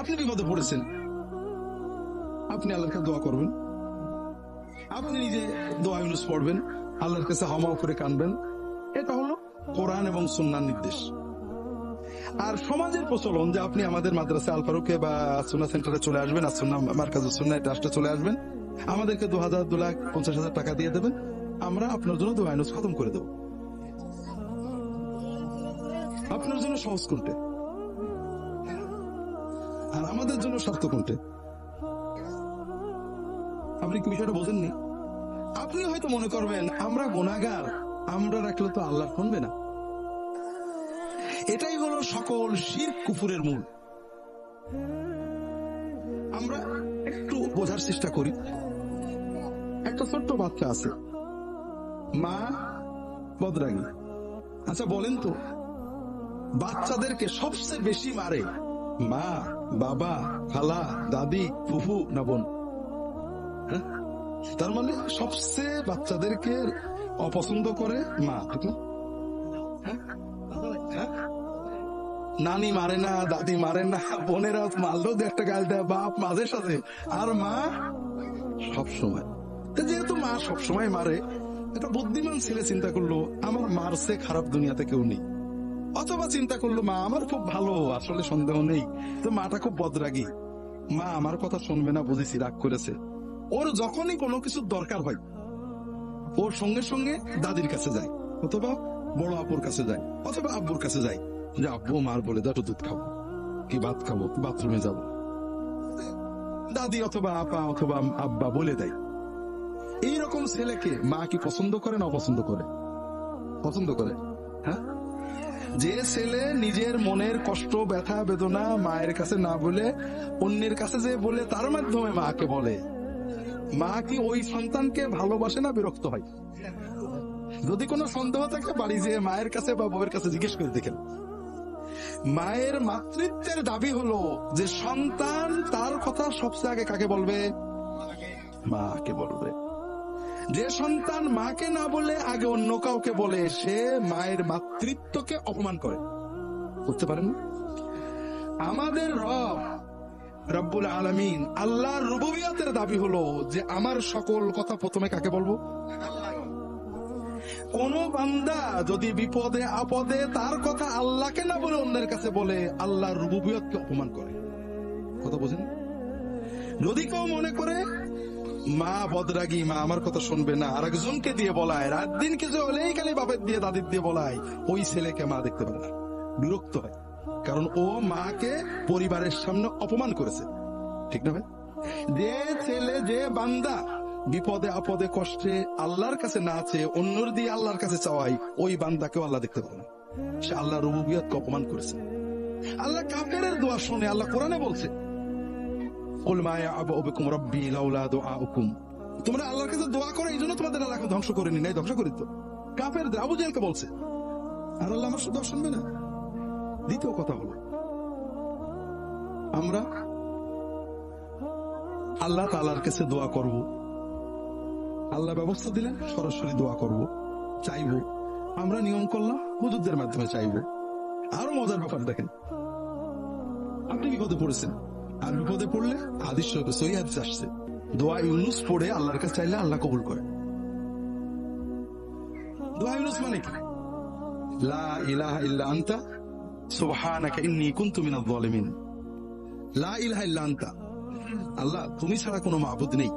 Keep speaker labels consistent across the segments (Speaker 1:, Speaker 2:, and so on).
Speaker 1: আপনি বিপদে পড়েছেন, আপনি আল্লাহর কাছে দোয়া করবেন, আপনি নিজে দোয়া ইউনুস পড়বেন, আল্লাহর কাছে হামাও করে কানবেন। এটা হলো কোরআন এবং সুন্নাহর নির্দেশ। আর সমাজের প্রচলন যে আপনি আমাদের মাদ্রাসা আল ফারুকে বা সুন্নাহ সেন্টারে চলে আসবেন, আর সুন্নাহ মার্কাজুস সুন্নাহ ট্রাস্টে চলে আসবেন, আমাদেরকে 2000, 2,50,000 টাকা দিয়ে দেবেন, আমরা আপনার জন্য দোয়া ইউনুস খতম করে দেব। আপনার জন্য সহজ কোনটে আর আমাদের জন্য স্বার্থ কোনটে? আপনি কি বিষয়টা বোঝেননি? আপনি হয়তো মনে করবেন আমরা গুনাহগার, আমরা রাখলে তো আল্লাহ শুনবে না। এটাই হলো সকল শিরক কুফুরের মূল। আমরা একটু বোঝার চেষ্টা করি। একটা ছোট্ট বাচ্চা আছে, মা বদরাগী। আচ্ছা বলেন তো, বাচ্চাদেরকে সবচেয়ে বেশি মারে মা, বাবা, খালা, দাদি, ফুফু না বোন? তার মানে সবচেয়ে বাচ্চাদেরকে অপছন্দ করে মা, ঠিক না? নানি মারে না, দাদি মারে না, বোনেরা মারলেও একটা গাল দেয়, বাপ মাঝে সাথে, আর মা সবসময়। যেহেতু মা সবসময় মারে, একটা বুদ্ধিমান ছেলে চিন্তা করলো আমার মারছে খারাপ দুনিয়াতে কেউ নেই, অথবা চিন্তা করলো মা আমার খুব ভালো, আসলে সন্দেহ নেই, তো মাটা খুব বদরাগী, মা আমার কথা শুনবে না, বুঝেছি রাগ করেছে। ওর যখনই কোনো কিছু দরকার হয় ওর সঙ্গে সঙ্গে দাদির কাছে যায়, অথবা বড় আপুর কাছে যায়, অথবা আব্বুর কাছে যায়, যে আব্বু মার বলে দাও দুধ খাবো, কি ভাত খাবো, বাথরুমে যাবো। দাদি অথবা আপা অথবা আব্বা বলে দেয়। এইরকম ছেলেকে মা কি পছন্দ করে না অপছন্দ করে? পছন্দ করে। হ্যাঁ, যে ছেলে নিজের মনের কষ্ট, ব্যথা, বেদনা মায়ের কাছে না বলে অন্যের কাছে যে বলে তার মাধ্যমে মাকে বলে, মা কি ওই সন্তানকে ভালোবাসে না বিরক্ত হয়? যদি কোনো সন্দেহ থাকে বাড়ি যেয়ে মায়ের কাছে বা বউয়ের কাছে জিজ্ঞেস করে দেখেন। মায়ের মাতৃত্বের দাবি হলো যে সন্তান তার কথা সবচেয়ে আগে কাকে বলবে? মাকে বলবে। যে সন্তান মাকে না বলে আগে অন্য কাউকে বলে সে মায়ের মাতৃত্বকে অপমান করে। বুঝতে পারেন? আমাদের রব রব্বুল আলামিন আল্লাহর রুবুবিয়তের দাবি হলো যে আমার সকল কথা প্রথমে কাকে বলবো? কোন বান্দা যদি বিপদে আপদে তার কথা আল্লাহকে না বলে অন্যের কাছে বলে, আল্লাহর রুবুবিয়তকে অপমান করে। কথা বোঝেন? যদি কেউ মনে করে মা বদরাগী, মা আমার কথা শুনবে না, আর একজনকে দিয়ে বলায়, রাত দিন কিছু হলেই খালি বাপের দিয়ে দাদির দিয়ে বলায়, ওই ছেলেকে মা দেখতে পারে না, বিরক্ত হয়, কারণ ও মাকে পরিবারের সামনে অপমান করেছে। ঠিক না ভাই? যে ছেলে, যে বান্দা বিপদে আপদে কষ্টে আল্লাহর কাছে না চেয়ে অন্যর দিয়ে আল্লাহর কাছে চাওয়াই, ওই বান্দাকেও আল্লাহ দেখতে পারে না, সে আল্লাহর রুবুবিয়তকে অপমান করেছে। আল্লাহ কাফেরের দোয়া শুনে আল্লাহ কোরআনে বলছে, তোমরা আল্লাহর কাছে দোয়া করো এই জন্য তোমাদের আল্লাহ ধ্বংস করেনি, নাই ধ্বংস করি তো। কাফেরদের আবু জাহেলকে বলছে, আর আল্লাহ আমার দোয়া শুনবে না। দ্বিতীয় কথা হলো, আমরা আল্লাহ তাআলার কাছে দোয়া করব, আল্লাহ ব্যবস্থা দিলেন সরাসরি দোয়া করব, চাইব। আমরা নিয়ম করলাম হুজুরদের মাধ্যমে চাইব। আরো মজার ব্যাপার দেখেন, আপনি বিপদে পড়েছেন, আর বিপদে পড়লে হাদিস শরীফে সহিহ হাদিস আসছে, দোয়া ইউনুস পড়ে আল্লাহর কাছে চাইলে আল্লাহ কবুল করে। দোয়া ইউনুস মানে কি? লা ইলাহা ইল্লা আনতা সুবহানাকা ইন্নী কুনতু মিনাজ জালিমিন। লা ইলাহা ইল্লা আনতা, আল্লাহ তুমি ছাড়া কোনো মাবুদ নেই।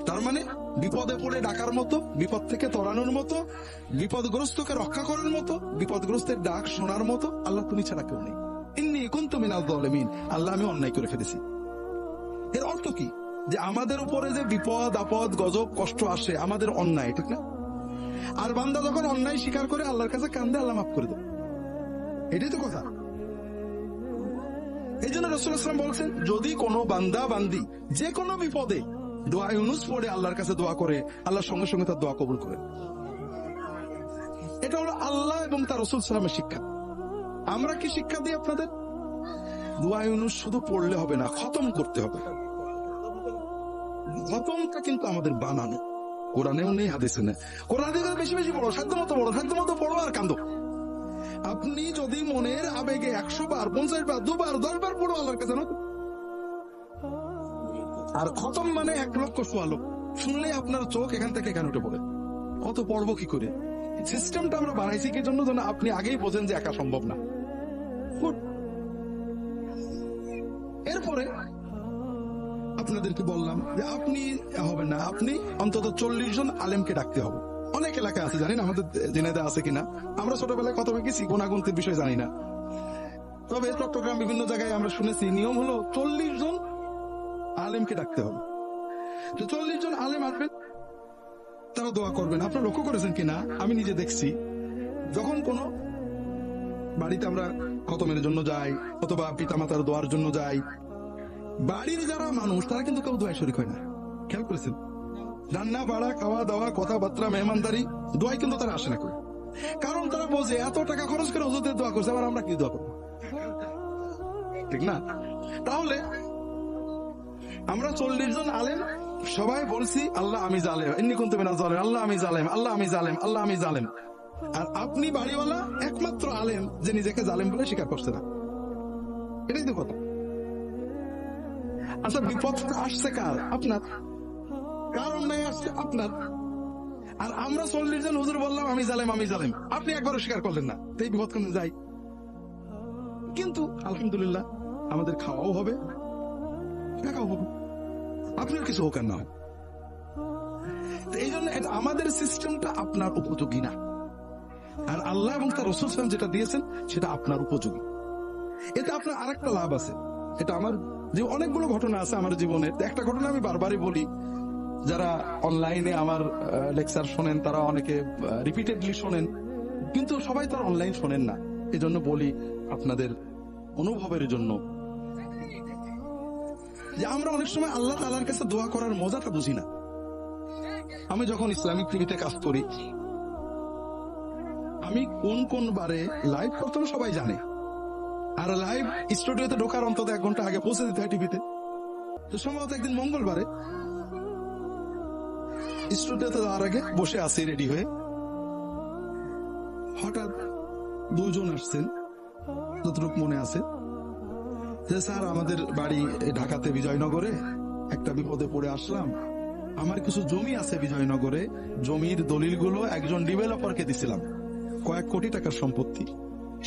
Speaker 1: তার মানে বিপদে পড়ে ডাকার মতো, বিপদ থেকে তরানোর মতো, বিপদগ্রস্তকে রক্ষা করার মতো, বিপদগ্রস্তের ডাক শোনার মতো আল্লাহ তুমি ছাড়া কেউ নেই। ইন্নী কুনতু মিনাজ জালিমিন, আল্লাহ আমি অন্যায় করে ফেলেছি। এর অর্থ কি? যে আমাদের উপরে যে বিপদ আপদ গজব কষ্ট আসে আমাদের অন্যায়, ঠিক না? আর বান্দা যখন অন্যায় স্বীকার করে আল্লাহর কাছে কান্দে, আল্লাহ মাফ করে দেয়। এটাই তো কথা। এই জন্য রাসূলুল্লাহ সাল্লাল্লাহু আলাইহি ওয়াসাল্লাম বলছেন, যদি কোনো বান্দা বান্দি যে কোনো বিপদে দোয়া ইউনুস পড়ে আল্লাহর কাছে দোয়া করে, আল্লাহ সঙ্গে সঙ্গে তার দোয়া কবুল করে। এটা হলো আল্লাহ এবং তার রাসূল সাল্লাল্লাহু আলাইহি ওয়াসাল্লামের শিক্ষা। আমরা কি শিক্ষা দিই আপনাদের? দোয়া ইউনুস শুধু পড়লে হবে না, খতম করতে হবে। খতমটা কিন্তু আমাদের বানানো, কোরআনেও নেই, হাদিসে নেই। কোরআন বেশি বেশি পড়ো, সাধ্য মতো পড়ো, সাধ্য মতো পড়ো আর কান্দো। আপনি যদি মনের আবেগে 100 বার, 50 বার, 2 বার, 10 বার পড়ো আল্লাহর কাছে, না আর খতম মানে 1,00,000 শুনলে আপনার চোখ এখান থেকে এখানে উঠে পড়ে, কত পড়বো কি করে। সিস্টেমটা আমরা বানাইছি কি জন্য, যেন আপনি আগেই বোঝেন যে একা সম্ভব না। এরপরে আপনাদেরকে বললাম যে আপনি হবেন না, আপনি অন্তত 40 জন আলেমকে ডাকতে হবে। অনেক এলাকা আছে, জানেন আমাদের জেনেদা আছে কিনা, আমরা ছোটবেলায় কত গেছি, গুণাগুন্তির বিষয় জানি না, তবে চট্টগ্রাম বিভিন্ন জায়গায় আমরা শুনেছি নিয়ম হলো 40 জন আলেমকে ডাকতে হবে। তো 40 জন আলেম আসবেন, তারা দোয়া করবেন। আপনারা লক্ষ্য করেছেন কিনা, আমি নিজে দেখছি, যখন কোনো বাড়িতে আমরা খতমের জন্য যাই অথবা পিতামাতার দোয়ার জন্য যাই, বাড়ির যারা মানুষ তারা কিন্তু কেউ দোয়ায় শরীক হয় না। খেয়াল করেছেন? রান্না বাড়া, খাওয়া দাওয়া, কথাবার্তা, মেহমানদারি, দোয়ায় কিন্তু তারা আসে না করে। কারণ তারা বোঝে এত টাকা খরচ করে হুজুরদের দোয়া করছে, আবার আমরা কি দোয়া করবো, ঠিক না? তাহলে আমরা 40 জন আলেম সবাই বলছি আল্লাহ আমি জালেম, ইন্নী কুনতু মিনাজ জালিমিন, আল্লাহ আমি জালেম, আল্লাহ আমি জালেম, আল্লাহ আমি জালেম। আর আপনি বাড়িওয়ালা একমাত্র আলেম যে নিজেকে জালেম বলে স্বীকার করছে না। এটাই তো কথা। আচ্ছা, বিপদটা আসছে কার? আপনার। কার অন্যায় আসছে? আপনার। আর আমরা 40 জন হুজুর বললাম আমি জালেম, আমি জালেম, আপনি একবারও স্বীকার করলেন না, তো এই বিপদ কেমন যায়? কিন্তু আলহামদুলিল্লাহ আমাদের খাওয়াও হবে, টাকাও হবে, আপনার কিছু হোক আর না। এই জন্য আমাদের সিস্টেমটা আপনার উপযোগী না, আর আল্লাহ এবং তার রাসূল সাল্লাল্লাহু আলাইহি ওয়াসাল্লাম যেটা দিয়েছেন সেটা আপনার উপযোগী। এতে আপনার আরেকটা লাভ আছে। এটা আমার যে অনেকগুলো ঘটনা আছে আমার জীবনে, একটা ঘটনা আমি বারবারই বলি, যারা অনলাইনে আমার লেকচার শোনেন তারা অনেকে রিপিটেডলি শোনেন, কিন্তু সবাই তো অনলাইন শোনেন না, এই জন্য বলি আপনাদের অনুভবের জন্য, যে আমরা অনেক সময় আল্লাহ তাআলার কাছে দোয়া করার মজাটা বুঝি না। আমি যখন ইসলামিক টিভিতে কাজ করি, আমি কোন কোন বারে লাইভ করতাম সবাই জানে, আর লাইভ স্টুডিওতে ঢোকার অন্তত 1 ঘন্টা আগে পৌঁছে দিতে হয় টিভিতে। তো সম্ভবত একদিন মঙ্গলবারে স্টুডিওতে যাওয়ার আগে বসে আছি রেডি হয়ে, হঠাৎ 2 জন আসছেন, যতটুকু মনে আছে, যে স্যার আমাদের বাড়ি ঢাকাতে বিজয়নগরে, একটা বিপদে পড়ে আসলাম, আমার কিছু জমি আছে বিজয়নগরে, জমির দলিলগুলো একজন ডেভেলপারকে দিছিলাম, কয়েক কোটি টাকার সম্পত্তি,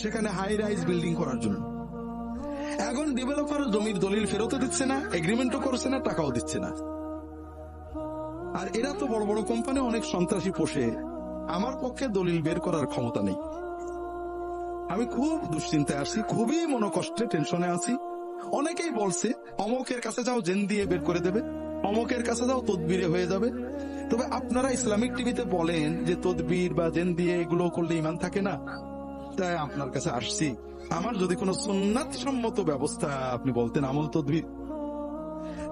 Speaker 1: সেখানে হাই রাইজ বিল্ডিং করার জন্য। এখন ডেভেলপার জমির দলিল ফেরতও দিচ্ছে না, এগ্রিমেন্টও করছে না, টাকাও দিচ্ছে না। আর এরা তো বড় বড় কোম্পানি অনেক সন্ত্রাসী পোষে, আমার পক্ষে দলিল বের করার ক্ষমতা নেই। আমি খুব দুশ্চিন্তায় আছি, খুবই মনোকষ্টে, টেনশনে আছি। অনেকেই বলছে অমকের কাছে যাও, জেন দিয়ে বের করে দেবে, অমকের কাছে যাও, তদবিরে হয়ে যাবে। তবে আপনারা ইসলামিক টিভিতে বলেন যে তদবির বা জেন দিয়ে এগুলো করলে ইমান থাকে না, তাই আপনার কাছে আসছি। আমার যদি কোনো সুন্নাত সম্মত ব্যবস্থা আপনি বলতেন, আমল তদবির,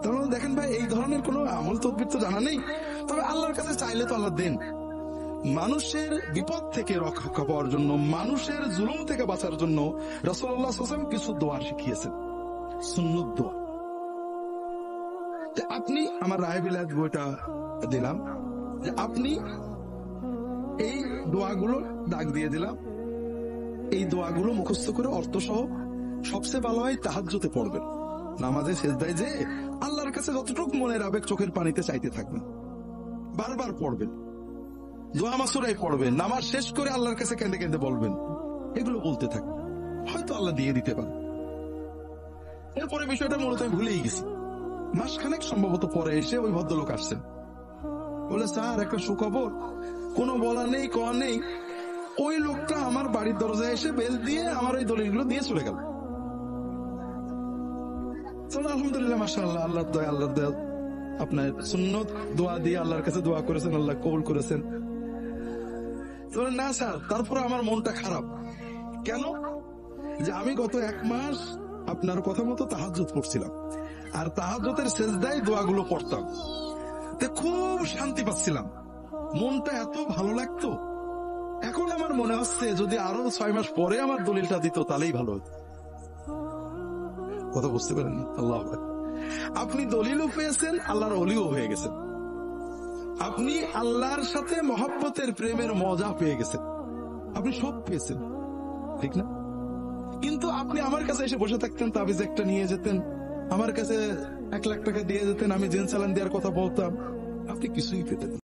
Speaker 1: তাহলে দেখেন ভাই এই ধরনের কোনো আমল তদবির তো জানা নেই, তবে আল্লাহর কাছে চাইলে তো আল্লাহ দেন। মানুষের বিপদ থেকে রক্ষা পাওয়ার জন্য, মানুষের জুলুম থেকে বাঁচার জন্য রাসূলুল্লাহ সাল্লাল্লাহু আলাইহি ওয়াসাল্লাম কিছু দোয়া শিখিয়েছেন, সুন্নত দোয়া। আপনি আমার রায় বিলাত বইটা দিলাম, যে আপনি এই দোয়াগুলো দাগ দিয়ে দিলাম, এই দোয়াগুলো মুখস্থ করে অর্থ সহ সবচেয়ে ভালো হয় তাহাজ্জুদে পড়বেন, নামাজে সেজদায় যে আল্লাহর কাছে যতটুকু মনের আবেগ চোখের পানিতে চাইতে থাকবেন, বারবার পড়বেন, দোয়া মাসুরাই পড়বেন, নামাজ শেষ করে আল্লাহর কাছে কেঁদে কেঁদে বলবেন, এগুলো বলতে থাকবেন, হয়তো আল্লাহ দিয়ে দিতে পারেন। এরপরে বিষয়টা মূলত আমি ভুলেই গেছি। মাসখানেক সম্ভবত পরে এসে ওই ভদ্রলোক আসছেন, বলে স্যার একটা সুখবর, কোনো বলা নেই কওয়া নেই, ওই লোকটা আমার বাড়ির দরজায় এসে বেল দিয়ে আমার ওই দলিলগুলো দিয়ে চলে গেল। আলহামদুলিল্লাহ, মাশাআল্লাহ, আল্লাহর দয়া, আল্লাহর দয়া, আপনার সুন্নত দোয়া দিয়ে আল্লাহর কাছে দোয়া করেছেন, আল্লাহ কবুল করেছেন। না স্যার, তারপরে আমার মনটা খারাপ। কেন? যে আমি গত 1 মাস আপনার কথা মতো তাহাজ্জুদ পড়ছিলাম, আর তাহাজ্জুদের সেজদায় দোয়াগুলো পড়তাম, খুব শান্তি পাচ্ছিলাম, মনটা এত ভালো লাগতো। এখন আমার মনে হচ্ছে যদি আরো 6 মাস পরে আমার দলিলটা দিত তাহলেই ভালো হতো। কথা বুঝতে পারেন? আল্লাহ, আপনি দলিলও পেয়েছেন, আল্লাহর ওলিও হয়ে গেছেন, আপনি আল্লাহর সাথে মহব্বতের প্রেমের মজা পেয়ে গেছেন, আপনি সব পেয়েছেন, ঠিক না? কিন্তু আপনি আমার কাছে এসে বসে থাকতেন, তাবিজ একটা নিয়ে যেতেন, আমার কাছে 1 লাখ টাকা দিয়ে যেতেন, আমি জেন চালান দেওয়ার কথা বলতাম, আপনি কিছুই পেতেন না।